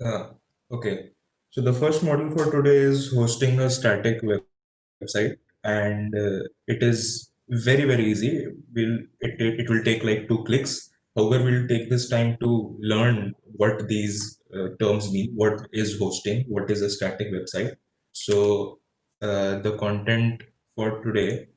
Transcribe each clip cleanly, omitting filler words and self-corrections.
Uh, okay. So the first model for today is hosting a static website, and it is very easy. It will take like 2 clicks. However, we'll take this time to learn what these terms mean. What is hosting? What is a static website? So the content for today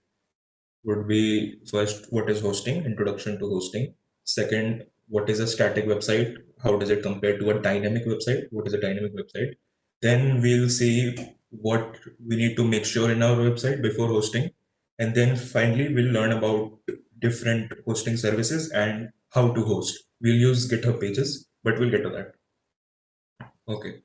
would be first, what is hosting? Introduction to hosting. Second, what is a static website? How does it compare to a dynamic website? What is a dynamic website? Then we'll see what we need to make sure in our website before hosting. And then finally, we'll learn about different hosting services and how to host. We'll use GitHub pages, but we'll get to that. Okay.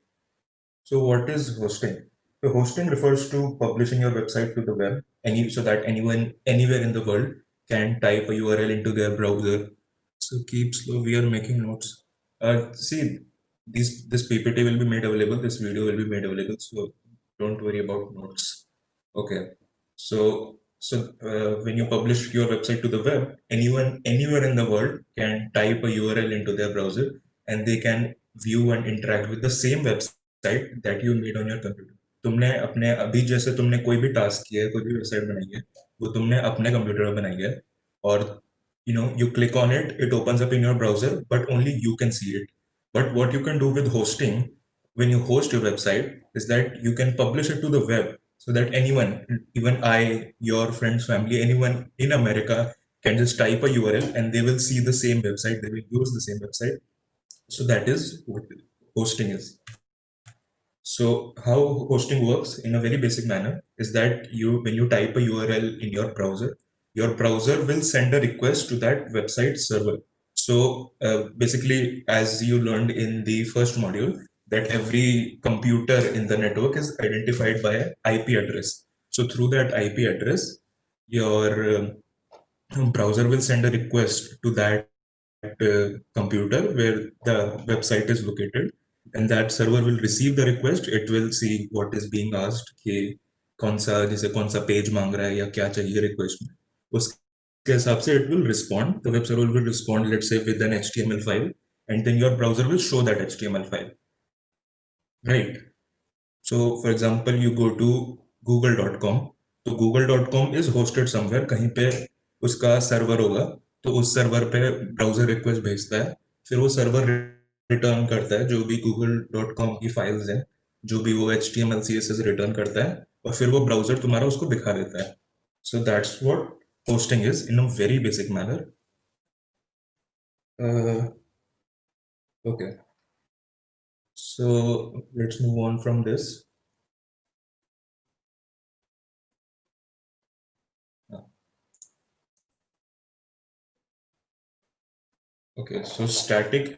So what is hosting? So hosting refers to publishing your website to the web, so that anyone anywhere in the world can type a URL into their browser. So keep slow. We are making notes. See, this PPT will be made available. This video will be made available. So don't worry about notes. Okay. So when you publish your website to the web, anyone anywhere in the world can type a URL into their browser, and they can view and interact with the same website that you made on your computer. तुमने अपने अभी जैसे तुमने कोई भी task किया है, कोई भी वेबसाइट बनाई है, वो तुमने अपने कंप्यूटर में बनाई है, और you click on it, it opens up in your browser, but only you can see it. But what you can do with hosting, when you host your website, is that you can publish it to the web, so that anyone, even I, your friends, family, anyone in America can just type a URL and they will see the same website, they will use the same website. So that is what hosting is. So how hosting works in a very basic manner is that when you type a URL in your browser will send a request to that website server. So basically, as you learned in the first module, that every computer in the network is identified by an IP address. So through that IP address, your browser will send a request to that computer where the website is located, and that server will receive the request. It will see what is being asked, कि कौन सा page मांग रहा है या क्या चाहिए request में, उसके हिसाब से it will respond. The web server will respond, let's say, with an HTML file, and then your browser will show that HTML file, right? So for example, you go to google.com, तो google.com is hosted somewhere, कहीं पे उसका server होगा, तो उस server पे browser request भेजता है, फिर वो सर्वर रिटर्न करता है जो भी google.com की फाइल्स हैं, जो भी वो HTML CSS रिटर्न करता है, और फिर वो ब्राउजर तुम्हारा उसको दिखा देता है. So that's what hosting is in a very basic manner. Okay, so let's move on from this. Okay, so static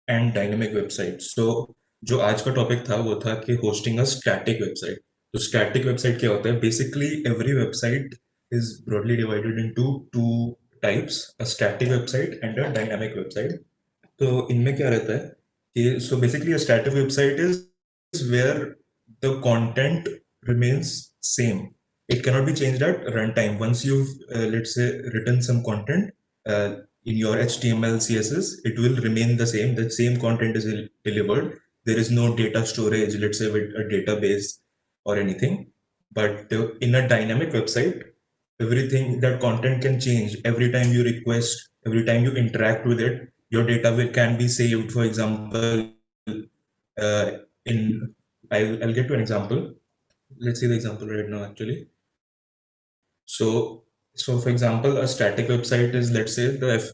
and dynamic website. So जो आज का टॉपिक था वो था कि होस्टिंग अ स्टैटिक वेबसाइट. तो स्टैटिक वेबसाइट क्या होता है? Basically every website is broadly divided into two types, a static website and a dynamic website. तो इनमें क्या रहता है कि so basically a static website is where the content remains same. It cannot be changed at runtime. Once you've let's say written some content in your HTML CSS, it will remain the same. The same content is delivered. There is no data storage, let's say with a database or anything. But in a dynamic website, everything, that content can change every time you request, every time you interact with it. Your data can be saved. For example, uh, in I'll get to an example. Let's see the example right now, actually. So for example, a static website is, let's say, the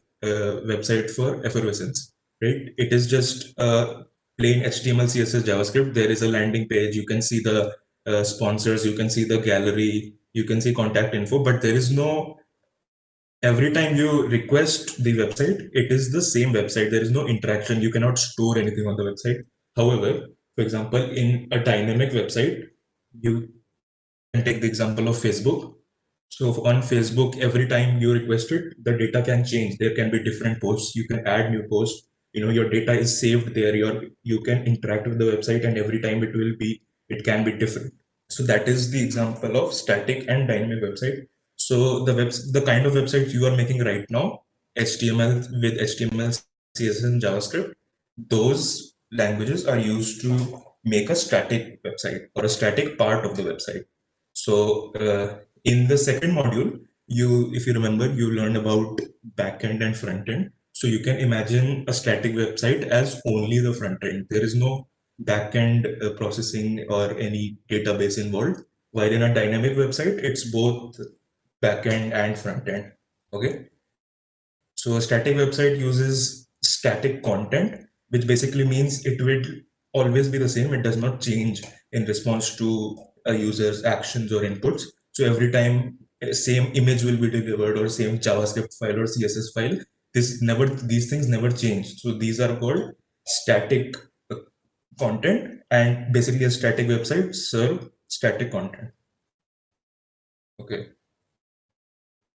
website for effervescence, right? It is just plain HTML, CSS, JavaScript. There is a landing page. You can see the sponsors. You can see the gallery. You can see contact info. But there is no, every time you request the website, it is the same website. There is no interaction. You cannot store anything on the website. However, for example, in a dynamic website, you can take the example of Facebook. So on Facebook, every time you request it, the data can change. There can be different posts. You can add new posts. Your data is saved there. You can interact with the website, and every time it can be different. So that is the example of static and dynamic website. So the kind of websites you are making right now, HTML with HTML, CSS, and JavaScript, those languages are used to make a static website or a static part of the website. So in the second module, if you remember, you learned about backend and front end. So you can imagine a static website as only the front end. There is no backend processing or any database involved. While in a dynamic website, it's both backend and front end. Okay. So a static website uses static content, which basically means it will always be the same. It does not change in response to a user's actions or inputs. So every time same image will be delivered or same JavaScript file or CSS file, these things never change. So these are called static uh, content, and basically a static website serve static content. Okay.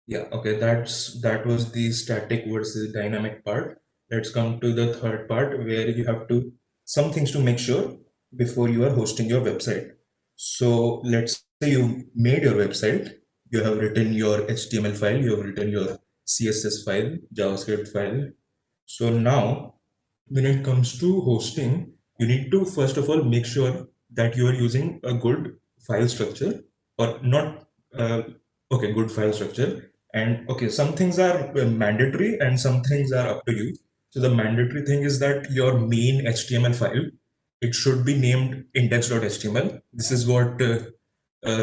Yeah, okay, that was the static versus dynamic part. Let's come to the third part where you have to some things to make sure before you are hosting your website. So let's say you made your website, you have written your HTML file, you have written your CSS file, JavaScript file. So now when it comes to hosting, you need to first of all make sure that you are using a good file structure or not okay, good file structure. And okay, some things are mandatory and some things are up to you. So the mandatory thing is that your main HTML file, it should be named index.html. This is what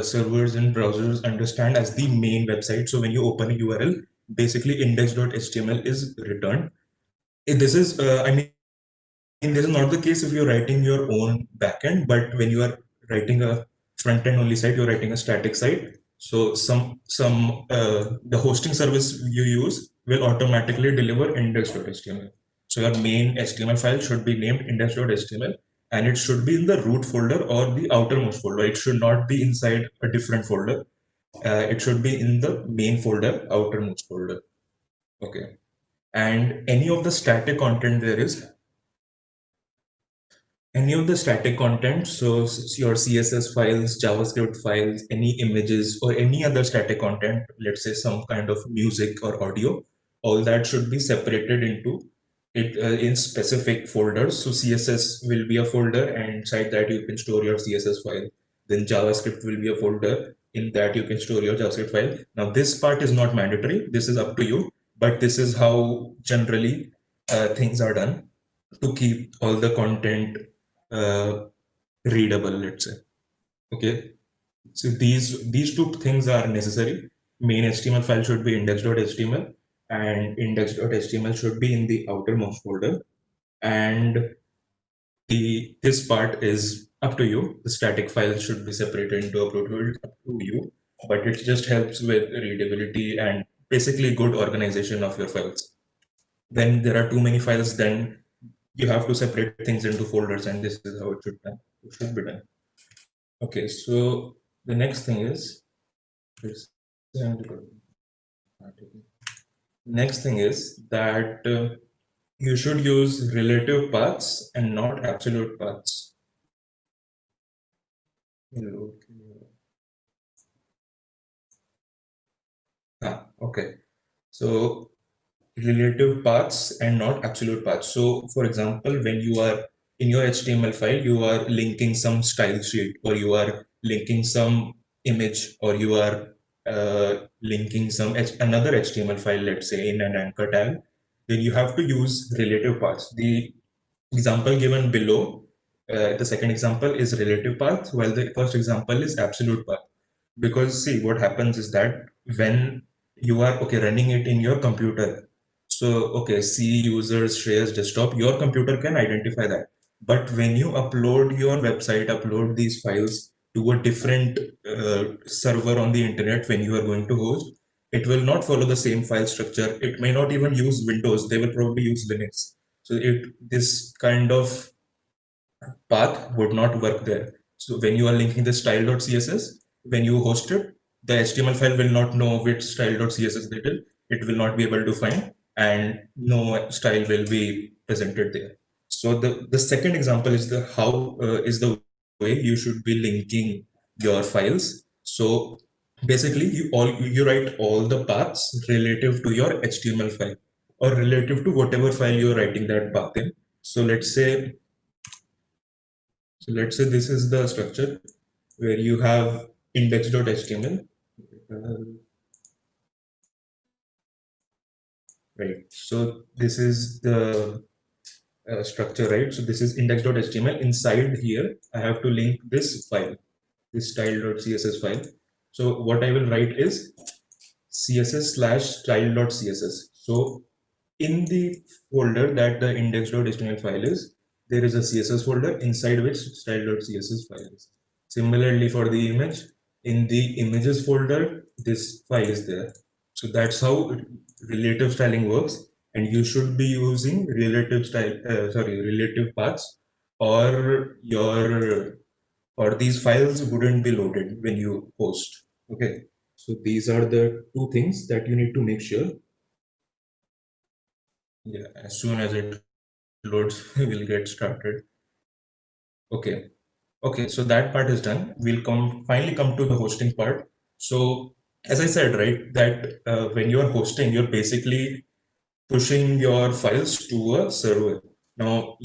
servers and browsers understand as the main website. So when you open a URL, basically index.html is returned. This is, I mean, this is not the case if you're writing your own backend, but when you are writing a front end only site, you're writing a static site. So the hosting service you use will automatically deliver index.html. So your main HTML file should be named index.html, and it should be in the root folder or the outermost folder. It should not be inside a different folder. It should be in the main folder, outermost folder. Okay. And any of the static content there is any of the static content, so your CSS files, JavaScript files, any images, or any other static content, let's say some kind of music or audio, all that should be separated into it in specific folders. So CSS will be a folder, and inside that you can store your CSS file. Then JavaScript will be a folder. In that you can store your JavaScript file. Now this part is not mandatory. This is up to you, but this is how generally things are done to keep all the content uh, readable, let's say. Okay, so these two things are necessary. Main HTML file should be index.html, and index.html should be in the outermost folder. And this part is up to you. The static file should be separated into upload field, up to you, but it just helps with readability and basically good organization of your files. When there are too many files, then you have to separate things into folders, and this is how it should be done. Okay, so the next thing is that you should use relative paths and not absolute paths. Okay, so relative paths and not absolute paths. So for example, when you are in your HTML file, you are linking some style sheet, or you are linking some image, or you are linking another HTML file, let's say in an anchor tag, then you have to use relative paths. The example given below, the second example is relative path, while the first example is absolute path. Because see, what happens is that when you are running it in your computer, so okay, C users shares desktop, your computer can identify that. But when you upload your website, upload these files to a different server on the internet, when you are going to host, it will not follow the same file structure. It may not even use Windows. They will probably use Linux. So this kind of path would not work there. So when you are linking the style.css, when you host it, the HTML file will not know which style.css it is. It will not be able to find, and no style will be presented there. So the second example is the way you should be linking your files. So basically, you write all the paths relative to your HTML file, or relative to whatever file you're writing that path in. So let's say So let's say this is the structure where you have index.html. Right. So this is the structure, right? So this is index.html. Inside here, I have to link this file, this style.css file. So what I will write is css/style.css. So in the folder that the index.html file is, there is a CSS folder inside which style.css file is. Similarly, for the image, in the images folder, this file is there. So that's how relative styling works. And you should be using relative paths, or these files wouldn't be loaded when you post. Okay. So these are the two things that you need to make sure. Yeah, as soon as it loads, we'll get started. Okay. Okay, so that part is done. We'll finally come to the hosting part. So as I said, right, that when you're hosting, you're basically pushing your files to a server. Now,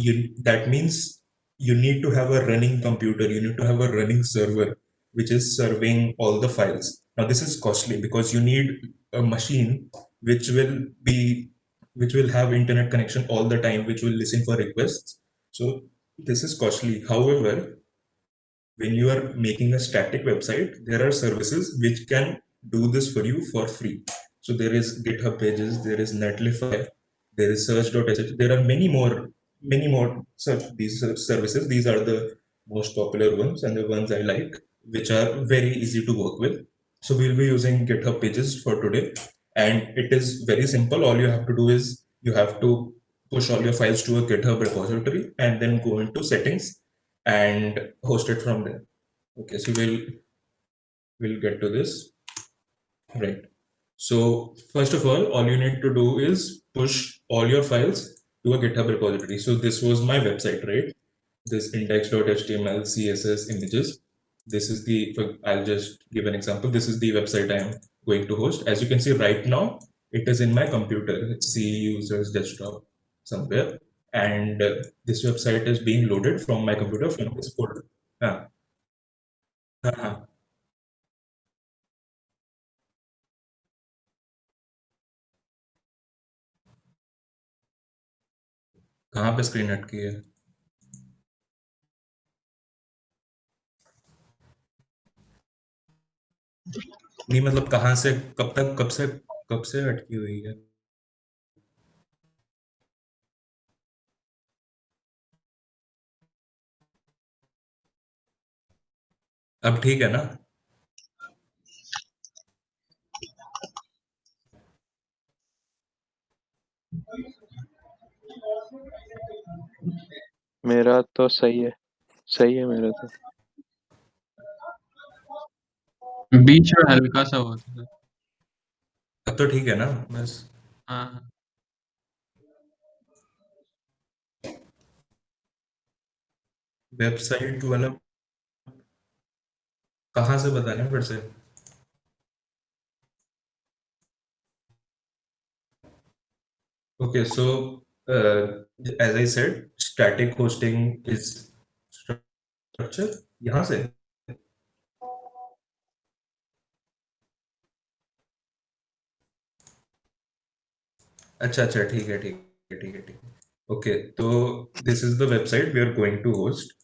that means you need to have a running computer, you need to have a running server which is serving all the files. Now, this is costly because you need a machine which will be which will have internet connection all the time, which will listen for requests. So this is costly. However, when you are making a static website, there are services which can do this for you for free. So there is GitHub Pages, there is Netlify, there is Search.sh. There are many more these services. These are the most popular ones and the ones I like, which are very easy to work with. So we'll be using GitHub Pages for today, and it is very simple. All you have to do is you have to push all your files to a GitHub repository and then go into settings and host it from there. Okay, so we'll get to this. Right. So first of all you need to do is push all your files to a GitHub repository. So this was my website, right? This index.html, CSS, images. This is I'll just give an example. This is the website I am going to host. As you can see right now, it is in my computer. It's C users desktop somewhere. And this website is being loaded from my computer from this folder. हाँ हाँ हाँ कहाँ पे screen अटकी है? नहीं मतलब कहाँ से कब से अटकी हुई है? अब ठीक है ना? मेरा तो सही है मेरा तो। बीच में हल्का सा हुआ था। अब तो ठीक है ना? बस हाँ हाँ। वेबसाइट वाला कहाँ से बताना है फिर से? Okay, so as I said, static hosting is structure. यहाँ से अच्छा अच्छा ठीक है ठीक है ठीक है ठीक है. Okay, so this is the website we are going to host.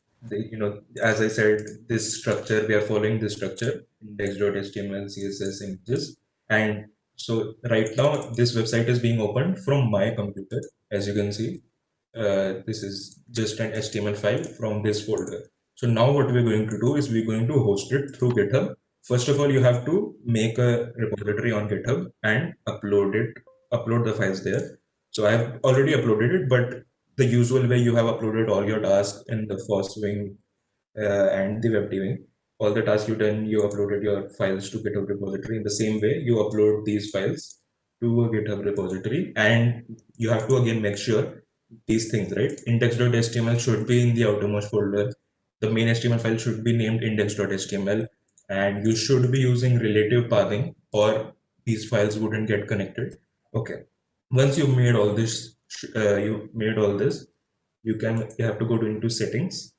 As I said, this structure we are following this structure index.html, CSS, images, and so right now this website is being opened from my computer. As you can see, this is just an HTML file from this folder. So now what we're going to do is we're going to host it through GitHub. First of all, you have to make a repository on GitHub and upload the files there. So I've already uploaded it, but the usual way you have uploaded all your tasks in the first wing and the web wing. All the tasks you done, you uploaded your files to GitHub repository. In the same way, you upload these files to a GitHub repository, and you have to again make sure these things, right? Index.html should be in the outermost folder. The main HTML file should be named index.html, and you should be using relative pathing, or these files wouldn't get connected. Okay. Once you've made all this, you have to go into settings,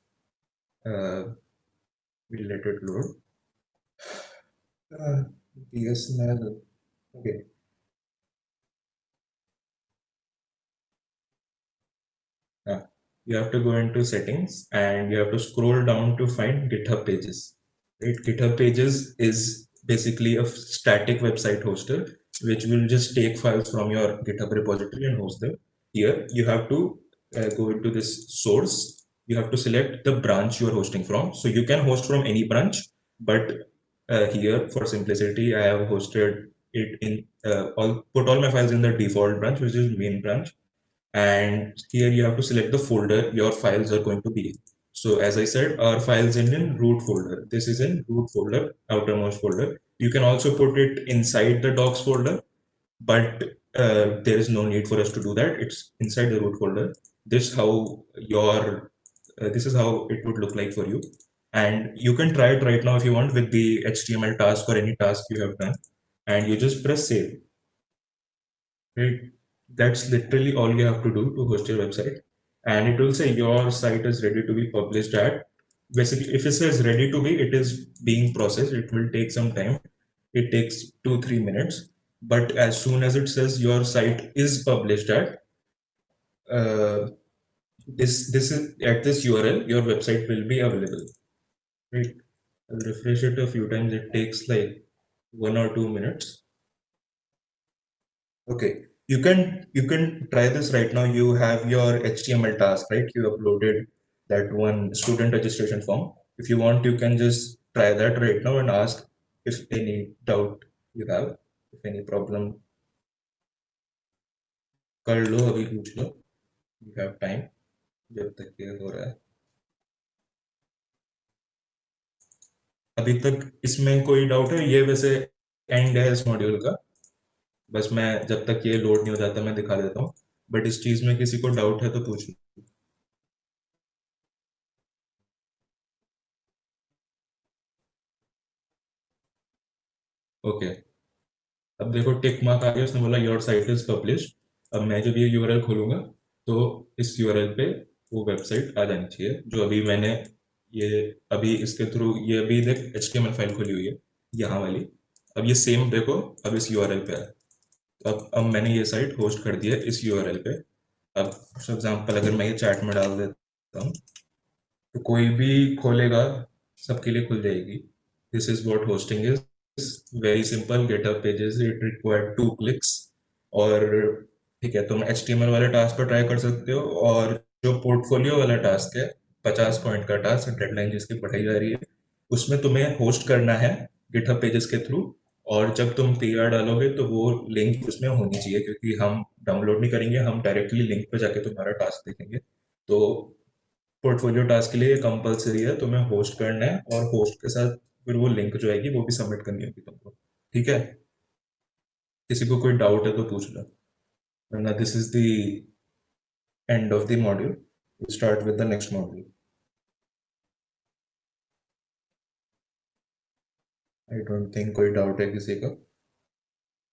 we'll let it load. BSNL. Okay. You have to go into settings and you have to scroll down to find GitHub Pages. Right? GitHub Pages is basically a static website hoster which will just take files from your GitHub repository and host them. Here you have to go into this source. You have to select the branch you are hosting from. So you can host from any branch, but here for simplicity, I have hosted it in put all my files in the default branch, which is main branch. And here you have to select the folder your files are going to be in. So as I said, our files in root folder. This is in root folder, outermost folder. You can also put it inside the docs folder, but there is no need for us to do that. It's inside the root folder. This how your this is how it would look like for you. And you can try it right now if you want with the HTML task or any task you have done, and you just press save. Right? That's literally all you have to do to host your website. And it will say your site is ready to be published at. Basically, if it says ready to be, it is being processed. It will take some time. It takes 2-3 minutes. But as soon as it says your site is published at, uh, this is at this URL, your website will be available. Right? I'll refresh it a few times. It takes like 1 or 2 minutes. Okay, you can try this right now. You have your HTML task, right? You uploaded that one student registration form. If you want, you can just try that right now and ask if any doubt you have, if any problem. कर लो अभी पूछ लो. You have time जब तक ये हो रहा है. अभी तक इसमें कोई डाउट है? ये वैसे एंड है इस मॉड्यूल का. बस मैं जब तक ये लोड नहीं हो जाता मैं दिखा देता हूँ. बट इस चीज में किसी को डाउट है तो पूछ लो. ओके, अब देखो टिक मार्क आ गया. उसने बोला योर साइट इज पब्लिश्ड. अब मैं जब ये यूआरएल खोलूंगा तो इस यूआरएल पे वो वेबसाइट आ जानी चाहिए जो अभी मैंने ये अभी इसके थ्रू ये अभी देख HTML फाइल खुली हुई है यहाँ वाली. अब ये सेम देखो अब इस यूआरएल पे है. अब मैंने ये साइट होस्ट कर दी है इस यूआरएल पे. अब फॉर एग्जांपल अगर मैं ये चैट में डाल देता हूँ तो कोई भी खोलेगा सबके लिए खुल जाएगी. This is what hosting is. Very simple. Getup pages it required 2 clicks. और ठीक है, तुम HTML वाले टास्क पर ट्राई कर सकते हो. और जो पोर्टफोलियो वाला टास्क है 50 पॉइंट का टास्क, डेडलाइन जिसकी पढ़ाई जा रही है, उसमें तुम्हें होस्ट करना है गिटहब पेजेस के थ्रू. और जब तुम PR डालोगे तो वो लिंक उसमें होनी चाहिए, क्योंकि हम डाउनलोड नहीं करेंगे, हम डायरेक्टली लिंक पे जाके तुम्हारा टास्क देखेंगे. तो पोर्टफोलियो टास्क के लिए कंपलसरी है, तुम्हें होस्ट करना है. और होस्ट के साथ फिर वो लिंक जो आएगी वो भी सबमिट करनी होगी तुमको. ठीक है, किसी को कोई डाउट है तो पूछ लो, वरना this is the end of the module. Start with the next module. I don't think कोई डाउट है किसी का.